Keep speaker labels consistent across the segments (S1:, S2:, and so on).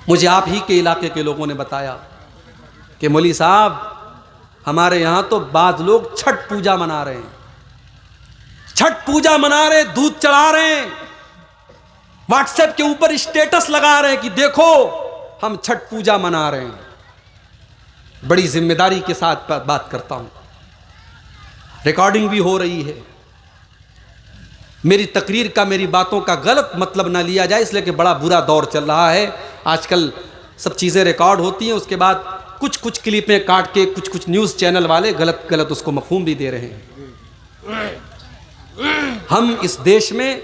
S1: मुझे आप ही के इलाके के लोगों ने बताया कि मौली साहब हमारे यहाँ तो बाद लोग छठ पूजा मना रहे हैं, छठ पूजा मना रहे, दूध चढ़ा रहे हैं, व्हाट्सएप के ऊपर स्टेटस लगा रहे हैं कि देखो हम छठ पूजा मना रहे हैं। बड़ी जिम्मेदारी के साथ बात करता हूं, रिकॉर्डिंग भी हो रही है। मेरी तकरीर का, मेरी बातों का गलत मतलब ना लिया जाए, इसलिए कि बड़ा बुरा दौर चल रहा है। आजकल सब चीज़ें रिकॉर्ड होती हैं, उसके बाद कुछ कुछ क्लिपें काट के कुछ न्यूज़ चैनल वाले गलत गलत उसको मफहूम भी दे रहे हैं। हम इस देश में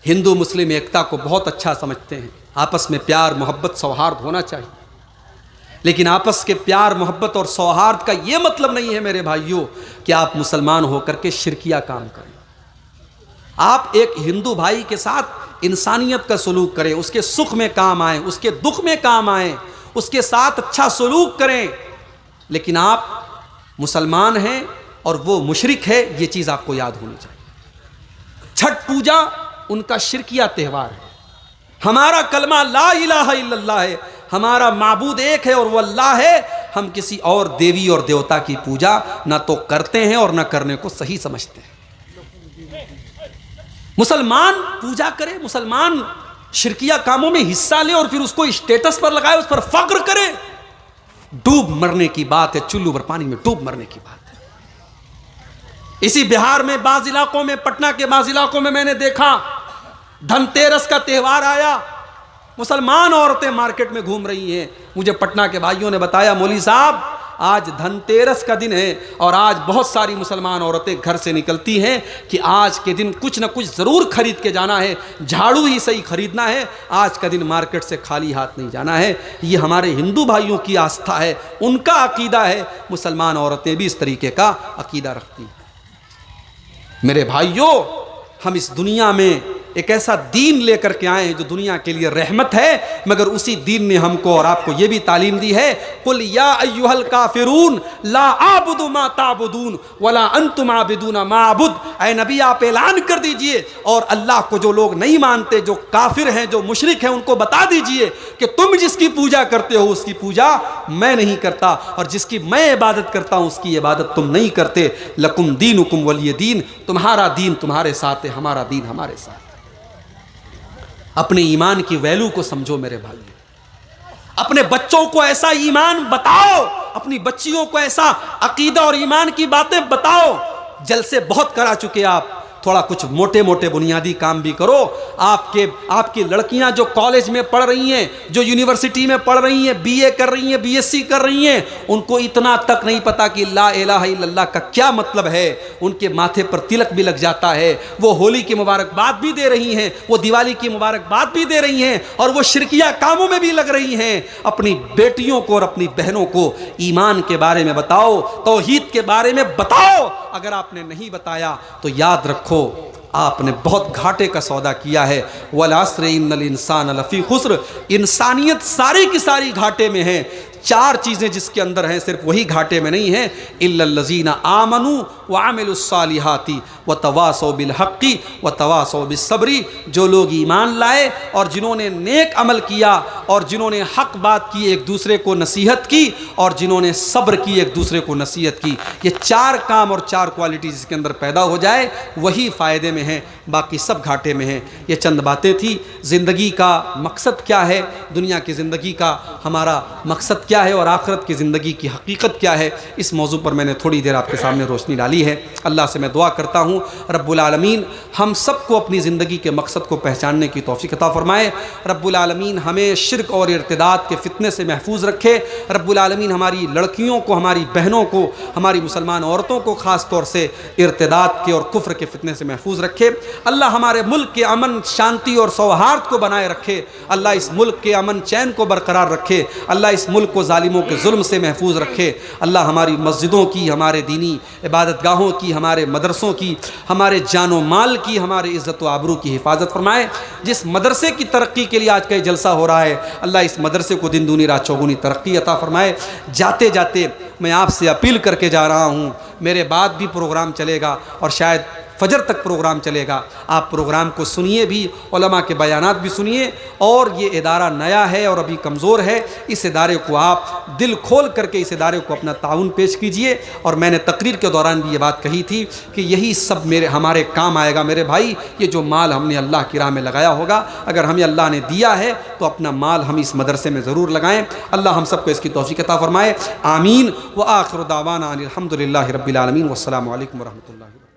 S1: हिंदू मुस्लिम एकता को बहुत अच्छा समझते हैं, आपस में प्यार मोहब्बत सौहार्द होना चाहिए, लेकिन आपस के प्यार मोहब्बत और सौहार्द का ये मतलब नहीं है मेरे भाइयों कि आप मुसलमान होकर के शिरकिया काम करें। आप एक हिंदू भाई के साथ इंसानियत का सलूक करें, उसके सुख में काम आए, उसके दुख में काम आए, उसके साथ अच्छा सलूक करें। लेकिन आप मुसलमान हैं और वो मुशरिक है, ये चीज़ आपको याद होनी चाहिए। छठ पूजा उनका शिरकिया त्यौहार है, हमारा कलमा ला इलाहा इल्लल्लाह है, हमारा माबूद एक है और वो अल्लाह है। हम किसी और देवी और देवता की पूजा ना तो करते हैं और ना करने को सही समझते हैं। मुसलमान पूजा करे, मुसलमान शिरकिया कामों में हिस्सा ले और फिर उसको स्टेटस पर लगाए, उस पर फक्र करे, डूब मरने की बात है, चुल्लू भर पानी में डूब मरने की बात है। इसी बिहार में बाज़ इलाकों में, पटना के बाज़ इलाकों में मैंने देखा धनतेरस का त्यौहार आया, मुसलमान औरतें मार्केट में घूम रही हैं। मुझे पटना के भाइयों ने बताया मौली साहब आज धनतेरस का दिन है और आज बहुत सारी मुसलमान औरतें घर से निकलती हैं कि आज के दिन कुछ ना कुछ ज़रूर खरीद के जाना है, झाड़ू ही सही खरीदना है, आज का दिन मार्केट से खाली हाथ नहीं जाना है। ये हमारे हिंदू भाइयों की आस्था है, उनका अकीदा है। मुसलमान औरतें भी इस तरीके का अकीदा रखती हैं। मेरे भाइयों, हम इस दुनिया में एक ऐसा दीन लेकर के आए हैं जो दुनिया के लिए रहमत है, मगर उसी दीन ने हमको और आपको ये भी तालीम दी है, कुल या अय्युहल काफिरून ला आबुदु मा ताबुदून वला अंतुम आबिदूना मा अबुद। ऐ नबी आप ऐलान कर दीजिए और अल्लाह को जो लोग नहीं मानते, जो काफिर हैं, जो मुशरिक हैं, उनको बता दीजिए कि तुम जिसकी पूजा करते हो उसकी पूजा मैं नहीं करता, और जिसकी मैं इबादत करता हूँ उसकी इबादत तुम नहीं करते। लकुम दीनुकुम वलिय दीन, तुम्हारा दीन तुम्हारे साथ है, हमारा दीन हमारे साथ। अपने ईमान की वैल्यू को समझो मेरे भाई, अपने बच्चों को ऐसा ईमान बताओ, अपनी बच्चियों को ऐसा अकीदा और ईमान की बातें बताओ। जलसे बहुत करा चुके आप, थोड़ा कुछ मोटे मोटे बुनियादी काम भी करो। आपकी लड़कियां जो कॉलेज में पढ़ रही हैं, जो यूनिवर्सिटी में पढ़ रही हैं, बीए कर रही हैं, बीएससी कर रही हैं, उनको इतना तक नहीं पता कि ला इलाहा इल्लल्लाह का क्या मतलब है। उनके माथे पर तिलक भी लग जाता है, वो होली की मुबारकबाद भी दे रही हैं, वो दिवाली की मुबारकबाद भी दे रही हैं, और वो शिरकिया कामों में भी लग रही हैं। अपनी बेटियों को और अपनी बहनों को ईमान के बारे में बताओ, तौहीद के बारे में बताओ। अगर आपने नहीं बताया तो याद रखो आपने बहुत घाटे का सौदा किया है। वल अस्र इन्नल इंसान लफी खुस्र, इंसानियत सारी की सारी घाटे में है। चार चीज़ें जिसके अंदर हैं सिर्फ वही घाटे में नहीं है। इल्लल्लज़ीना आमनू व आमिलुस्सालिहाती व तवासौ बिल हक़्क़ी व तवासौ बिस्सब्री, जो लोग ईमान लाए और जिन्होंने नेक अमल किया और जिन्होंने हक बात की, एक दूसरे को नसीहत की, और जिन्होंने सब्र की, एक दूसरे को नसीहत की। ये चार काम और चार क्वालिटी जिसके अंदर पैदा हो जाए वही फ़ायदे में है, बाकी सब घाटे में है। ये चंद बातें थी। ज़िंदगी का मकसद क्या है, दुनिया की ज़िंदगी का हमारा मकसद क्या है और आखिरत की ज़िंदगी की हकीकत क्या है, इस मौजू पर मैंने थोड़ी देर आपके सामने रोशनी डाली है। अल्लाह से मैं दुआ करता हूँ रब्बुल आलमीन हम सबको अपनी ज़िंदगी के मकसद को पहचानने की तौफीक अता फरमाए। रब्बुल आलमीन हमें शिर्क और इर्तिदाद के फितने से महफूज रखे। रब्बुल आलमीन हमारी लड़कियों को, हमारी बहनों को, हमारी मुसलमान औरतों को ख़ास तौर से इर्तिदाद के और कुफ्र के फितने से महफूज रखे। अल्लाह हमारे मुल्क के अमन शांति और सौहार्द को बनाए रखे। अल्लाह इस मुल्क के अमन चैन को बरकरार रखे। अल्लाह इस मुल्क को जालिमों के जुल्म से महफूज रखे। अल्लाह हमारी मस्जिदों की, हमारे दीनी इबादत गाहों की, हमारे मदरसों की, हमारे जानो माल की, हमारे इज़्ज़त व आबरू की हिफाजत फरमाए। जिस मदरसे की तरक्की के लिए आज का जलसा हो रहा है, अल्लाह इस मदरसे को दिन दूनी रात चौगुनी तरक्की अता फरमाए। जाते जाते मैं आपसे अपील करके जा रहा हूँ, मेरे बाद भी प्रोग्राम चलेगा और शायद फजर तक प्रोग्राम चलेगा। आप प्रोग्राम को सुनिए भी, उलमा के बयानात भी सुनिए। और ये इदारा नया है और अभी कमज़ोर है, इस इदारे को आप दिल खोल करके इस इदारे को अपना ताउन पेश कीजिए। और मैंने तकरीर के दौरान भी ये बात कही थी कि यही सब हमारे काम आएगा मेरे भाई। ये जो माल हमने अल्लाह की राह में लगाया होगा, अगर हमें अल्लाह ने दिया है तो अपना माल हम इस मदरसे में ज़रूर लगाएं। अल्लाह हम सबको इसकी तौफीक अता फरमाए। आमीन। व आखिर दावाना अनिल हम्दुलिल्लाहि रब्बिल आलमीन। वस्सलामु अलैकुम व रहमतुल्लाहि।